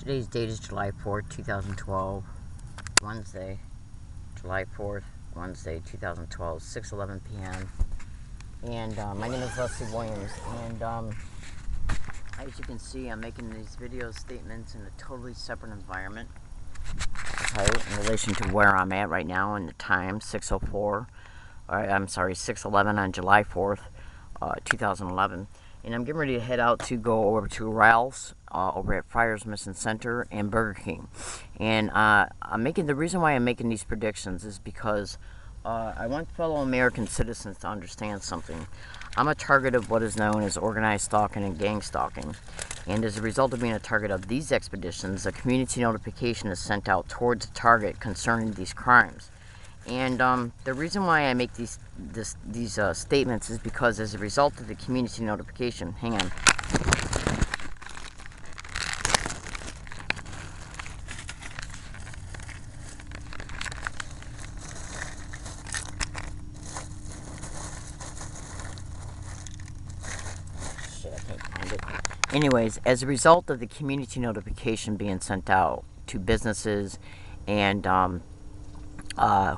Today's date is July 4th, 2012, Wednesday, July 4th, Wednesday, 2012, 6:11 p.m. And my name is Leslie Williams, and as you can see, I'm making these video statements in a totally separate environment, okay, in relation to where I'm at right now in the time, 6:11 on July 4th, 2011. And I'm getting ready to head out to go over to Ralph's over at Friars Mission Center and Burger King. And the reason why I'm making these predictions is because I want fellow American citizens to understand something. I'm a target of what is known as organized stalking and gang stalking. And as a result of being a target of these expeditions, a community notification is sent out towards the target concerning these crimes. And the reason why I make these statements is because as a result of the community notification, hang on. Shit, I can't find it. Anyways, as a result of the community notification being sent out to businesses and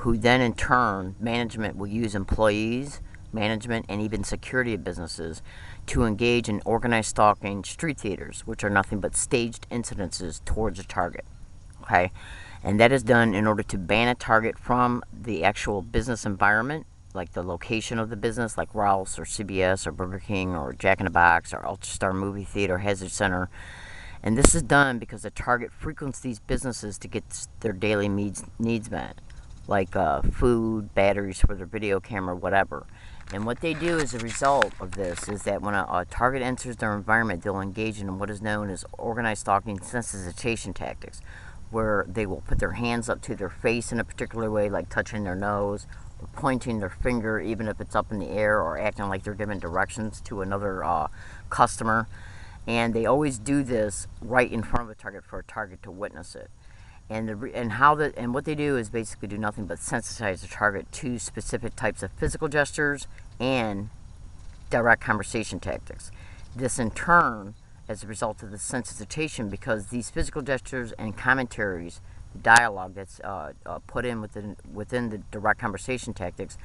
who then in turn, management will use employees, management, and even security of businesses to engage in organized stalking street theaters, which are nothing but staged incidences towards a target. Okay? And that is done in order to ban a target from the actual business environment, like the location of the business, like Ralph's or CBS or Burger King or Jack in the Box or Ultrastar Movie Theater, Hazard Center. And this is done because the target frequents these businesses to get their daily needs met, like food, batteries for their video camera, whatever. And what they do as a result of this is that when a target enters their environment, they'll engage in what is known as organized stalking sensitization tactics, where they will put their hands up to their face in a particular way, like touching their nose, or pointing their finger, even if it's up in the air, or acting like they're giving directions to another customer. And they always do this right in front of a target for a target to witness it. And what they do is basically do nothing but sensitize the target to specific types of physical gestures and direct conversation tactics. This in turn, as a result of the sensitization, because these physical gestures and commentaries, dialogue that's put in within the direct conversation tactics,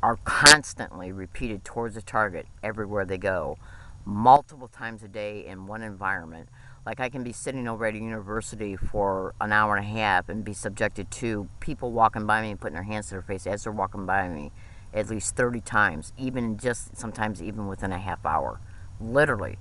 are constantly repeated towards the target everywhere they go, multiple times a day in one environment. Like I can be sitting over at a university for an hour and a half and be subjected to people walking by me and putting their hands to their face as they're walking by me at least 30 times, sometimes even within a half hour, literally.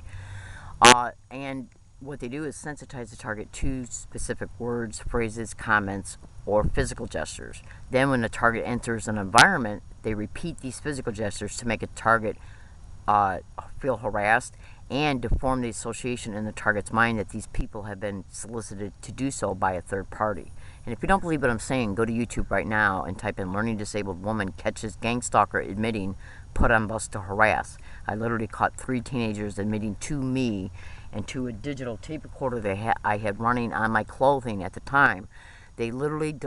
And what they do is sensitize the target to specific words, phrases, comments, or physical gestures. Then when the target enters an environment, they repeat these physical gestures to make a target feel harassed and to form the association in the target's mind that these people have been solicited to do so by a third party. And if you don't believe what I'm saying, go to YouTube right now and type in "learning disabled woman catches gang stalker admitting put on bus to harass." I literally caught 3 teenagers admitting to me and to a digital tape recorder I had running on my clothing at the time. They literally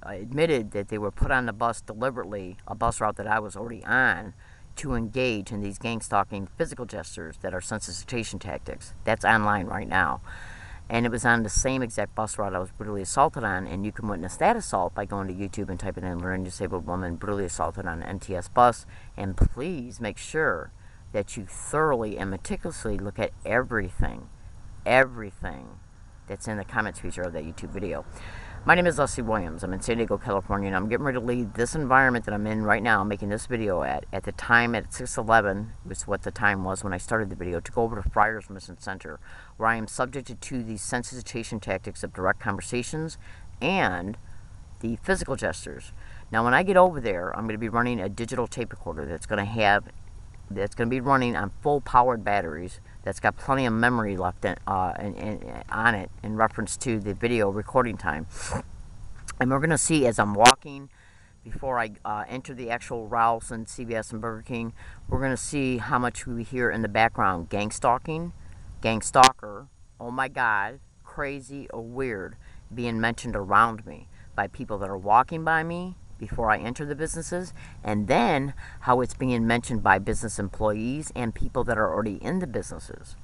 admitted that they were put on the bus deliberately, a bus route that I was already on, to engage in these gang stalking physical gestures that are sensitization tactics. That's online right now. And it was on the same exact bus route I was brutally assaulted on, and you can witness that assault by going to YouTube and typing in "learning disabled woman brutally assaulted on an MTS bus." And please make sure that you thoroughly and meticulously look at everything that's in the comments feature of that YouTube video. My name is Leslie Williams. I'm in San Diego, California, and I'm getting ready to leave this environment that I'm in right now, making this video at the time at 6:11, which is what the time was when I started the video, to go over to Friars Mission Center, where I am subjected to the sensitization tactics of direct conversations and the physical gestures. Now, when I get over there, I'm going to be running a digital tape recorder that's going to be running on full powered batteries, that's got plenty of memory left on it in reference to the video recording time. And we're going to see, as I'm walking before I enter the actual Ralph's and CBS and Burger King, we're going to see how much we hear in the background: gang stalking, gang stalker, oh my God, crazy or weird, being mentioned around me by people that are walking by me, before I enter the businesses, and then how it's being mentioned by business employees and people that are already in the businesses.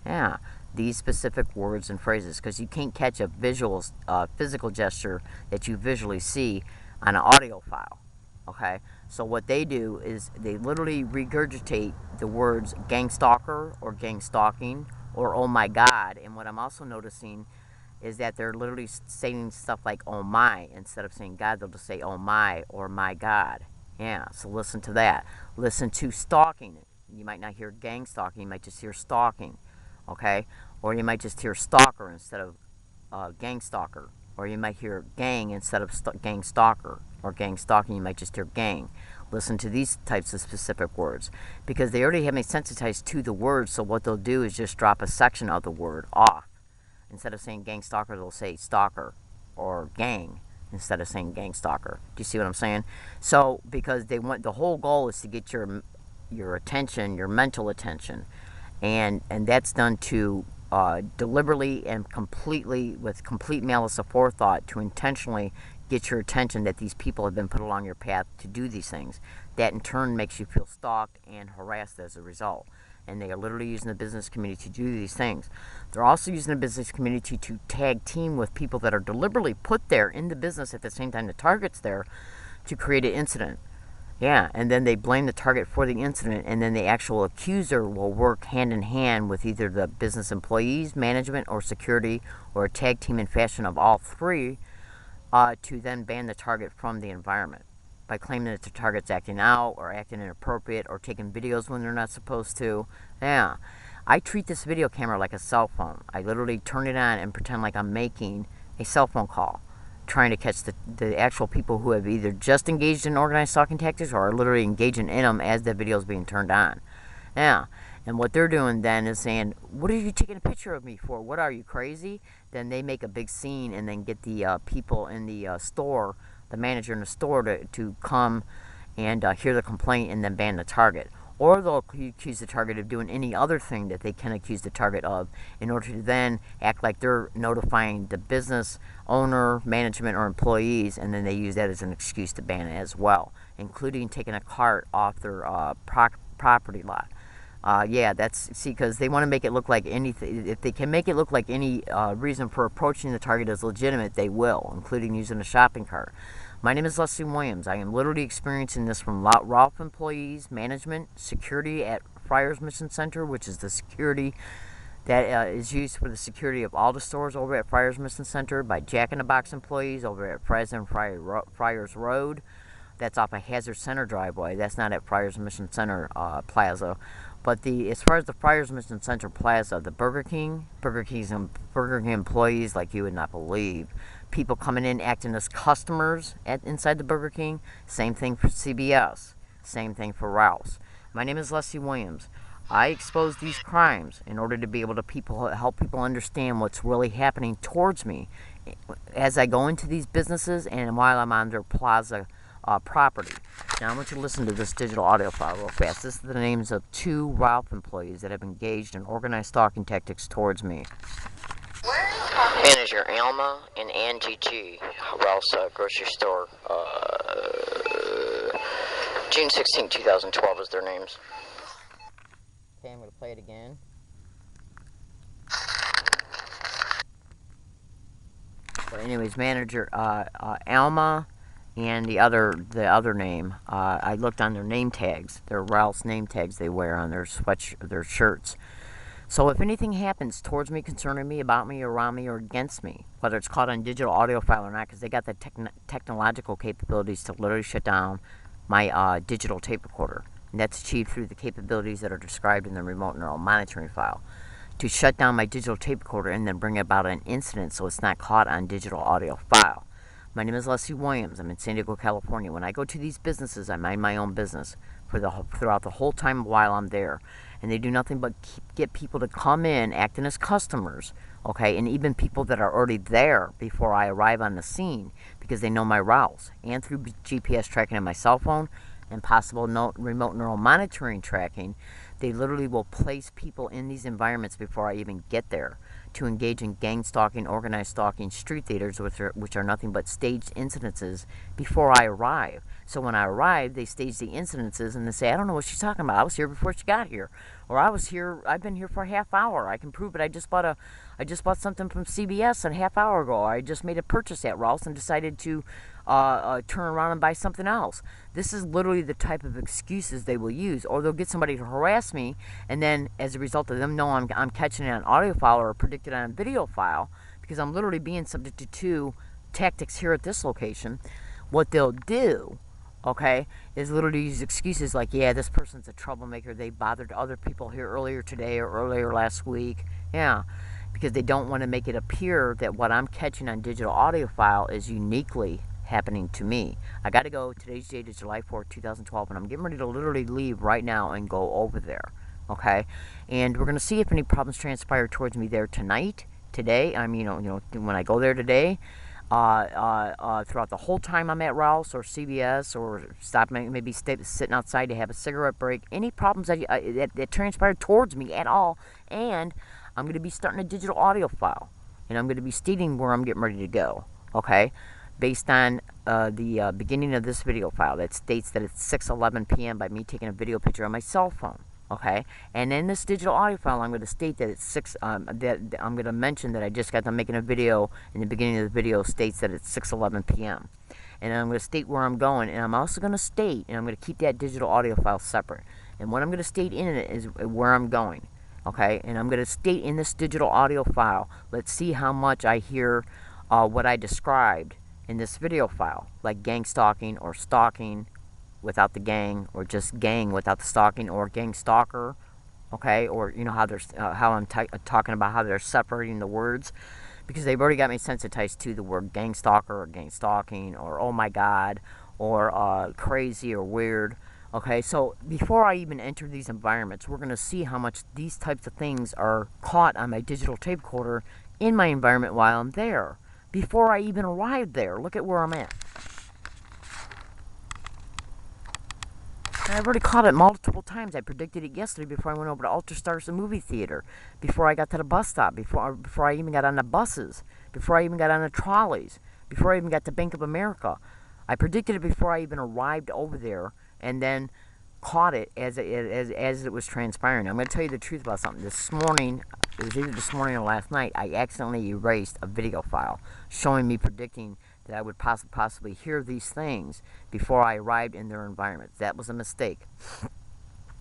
Yeah, these specific words and phrases, because you can't catch a visual, physical gesture that you visually see on an audio file. Okay, so what they do is they literally regurgitate the words gang stalker or gang stalking or oh my god. And what I'm also noticing is that they're literally saying stuff like oh my instead of saying God. They'll just say oh my or my god. Yeah, so listen to that. Listen to stalking. You might not hear gang stalking, you might just hear stalking. Okay, or you might just hear stalker instead of gang stalker, or you might hear gang instead of gang stalker, or gang stalking, you might just hear gang. Listen to these types of specific words because they already have me sensitized to the word, so what they'll do is just drop a section of the word off. Instead of saying gang stalker, they'll say stalker or gang instead of saying gang stalker. Do you see what I'm saying? So because they want, the whole goal is to get your attention, your mental attention, and that's done to deliberately and completely, with complete malice aforethought, to intentionally get your attention that these people have been put along your path to do these things. That in turn makes you feel stalked and harassed as a result. And they are literally using the business community to do these things. They're also using the business community to tag team with people that are deliberately put there in the business at the same time the target's there to create an incident. Yeah, and then they blame the target for the incident, and then the actual accuser will work hand in hand with either the business employees, management, or security, or a tag team in fashion of all three, to then ban the target from the environment by claiming that the target's acting out, or acting inappropriate, or taking videos when they're not supposed to. Yeah, I treat this video camera like a cell phone. I literally turn it on and pretend like I'm making a cell phone call, trying to catch the actual people who have either just engaged in organized stalking tactics or are literally engaging in them as the video is being turned on. Yeah, and what they're doing then is saying, what are you taking a picture of me for? What, are you crazy? Then they make a big scene and then get the people in the store, the manager in the store, to come and hear the complaint and then ban the target. Or they'll accuse the target of doing any other thing that they can accuse the target of in order to then act like they're notifying the business owner, management, or employees, and then they use that as an excuse to ban it as well, including taking a cart off their property lot. Yeah, see, because they want to make it look like anything. If they can make it look like any reason for approaching the target is legitimate, they will, including using a shopping cart. My name is Leslie Williams. I am literally experiencing this from Ralph employees, management, security at Friars Mission Center, which is the security that is used for the security of all the stores over at Friars Mission Center, by Jack in the Box employees over at Friars Road. That's off a Hazard Center driveway. That's not at Friars Mission Center Plaza. But as far as the Friars Mission Center Plaza, the Burger King employees, like you would not believe. People coming in acting as customers inside the Burger King. Same thing for CBS. Same thing for Ralph's. My name is Leslie Williams. I expose these crimes in order to be able to help people understand what's really happening towards me as I go into these businesses and while I'm on their plaza property. Now I want you to listen to this digital audio file real fast. This is the names of 2 Ralph employees that have engaged in organized stalking tactics towards me. Manager Alma and Angie G, Ralph's grocery store. June 16, 2012 is their names. Okay, I'm going to play it again. But anyways, manager Alma and the other name, I looked on their name tags. They're Ralph's name tags they wear on their shirts. So if anything happens towards me, concerning me, about me, around me, or against me, whether it's caught on digital audio file or not, because they got the technological capabilities to literally shut down my digital tape recorder. And that's achieved through the capabilities that are described in the remote neural monitoring file. To shut down my digital tape recorder and then bring about an incident so it's not caught on digital audio file. My name is Leslie Williams. I'm in San Diego, California. When I go to these businesses, I mind my own business throughout the whole time while I'm there. And they do nothing but get people to come in acting as customers, okay, and even people that are already there before I arrive on the scene because they know my routes. And through GPS tracking on my cell phone and possible remote neural monitoring tracking, they literally will place people in these environments before I even get there to engage in gang stalking, organized stalking, street theaters, which are nothing but staged incidences before I arrive. So when I arrive, they stage the incidences and they say, I don't know what she's talking about. I was here before she got here. Or I've been here for a half hour. I can prove it. I just bought something from CBS a half hour ago. I just made a purchase at Rouse and decided to turn around and buy something else. This is literally the type of excuses they will use. Or they'll get somebody to harass me, and then as a result of them knowing I'm catching it on audio file or predicted on video file, because I'm literally being subject to two tactics here at this location, what they'll do, okay, is literally use excuses like, yeah, this person's a troublemaker. They bothered other people here earlier today or earlier last week. Yeah, because they don't want to make it appear that what I'm catching on digital audio file is uniquely happening to me. I got to go. Today's date is July 4th, 2012, and I'm getting ready to literally leave right now and go over there. Okay, and we're gonna see if any problems transpire towards me there tonight, today. When I go there today. Throughout the whole time I'm at Rouse or CBS, or maybe sitting outside to have a cigarette break, any problems that transpired towards me at all, and I'm going to be starting a digital audio file, and I'm going to be stating where I'm getting ready to go, okay, based on the beginning of this video file that states that it's 6:11 p.m. by me taking a video picture on my cell phone. Okay, and in this digital audio file, I'm going to state that it's that I'm going to mention that I just got done making a video, and the beginning of the video states that it's 6:11 p.m. And I'm going to state where I'm going, and I'm also going to state, and I'm going to keep that digital audio file separate. And what I'm going to state in it is where I'm going. Okay, and I'm going to state in this digital audio file. Let's see how much I hear what I described in this video file, like gang stalking or stalking without the gang, or just gang without the stalking, or gang stalker, okay, or how they're how I'm talking about how they're separating the words, because they've already got me sensitized to the word gang stalker or gang stalking, or oh my god, or crazy or weird. Okay, so before I even enter these environments, we're going to see how much these types of things are caught on my digital tape recorder in my environment while I'm there. Before I even arrive there, look at where I'm at. I've already caught it multiple times. I predicted it yesterday before I went over to Ultrastars, the movie theater, before I got to the bus stop, before I even got on the buses, before I even got on the trolleys, before I even got to Bank of America. I predicted it before I even arrived over there, and then caught it as it was transpiring. I'm going to tell you the truth about something. This morning, it was either this morning or last night, I accidentally erased a video file showing me predicting that I would possibly hear these things before I arrived in their environment. That was a mistake,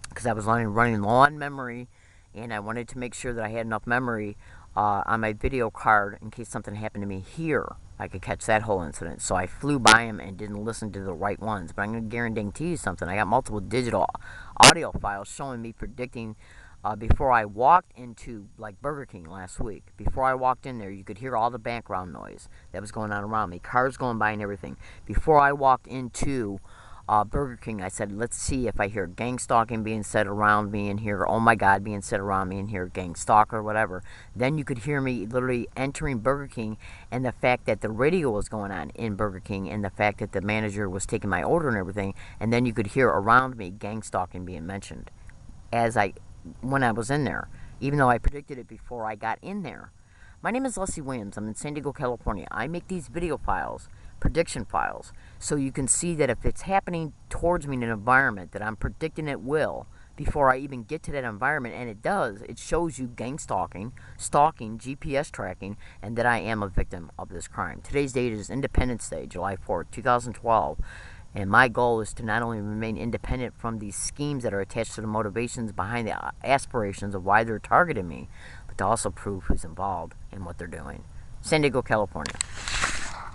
because I was running low on memory, and I wanted to make sure that I had enough memory on my video card in case something happened to me here. I could catch that whole incident. So I flew by them and didn't listen to the right ones. But I'm going to guarantee you something. I got multiple digital audio files showing me predicting before I walked into, like, Burger King last week. Before I walked in there, you could hear all the background noise that was going on around me. Cars going by and everything. Before I walked into Burger King, I said, let's see if I hear gang stalking being said around me in here, oh my god being said around me in here, gang stalker, whatever. Then you could hear me literally entering Burger King, and the fact that the radio was going on in Burger King, and the fact that the manager was taking my order and everything, and then you could hear around me gang stalking being mentioned when I was in there, even though I predicted it before I got in there. My name is Leslie Williams. I'm in San Diego, California. I make these video files, prediction files, so you can see that if it's happening towards me in an environment that I'm predicting it will, before I even get to that environment, and it does, it shows you gang stalking, GPS tracking, and that I am a victim of this crime. Today's date is Independence Day, July 4th, 2012. And my goal is to not only remain independent from these schemes that are attached to the motivations behind the aspirations of why they're targeting me, but to also prove who's involved in what they're doing. San Diego, California.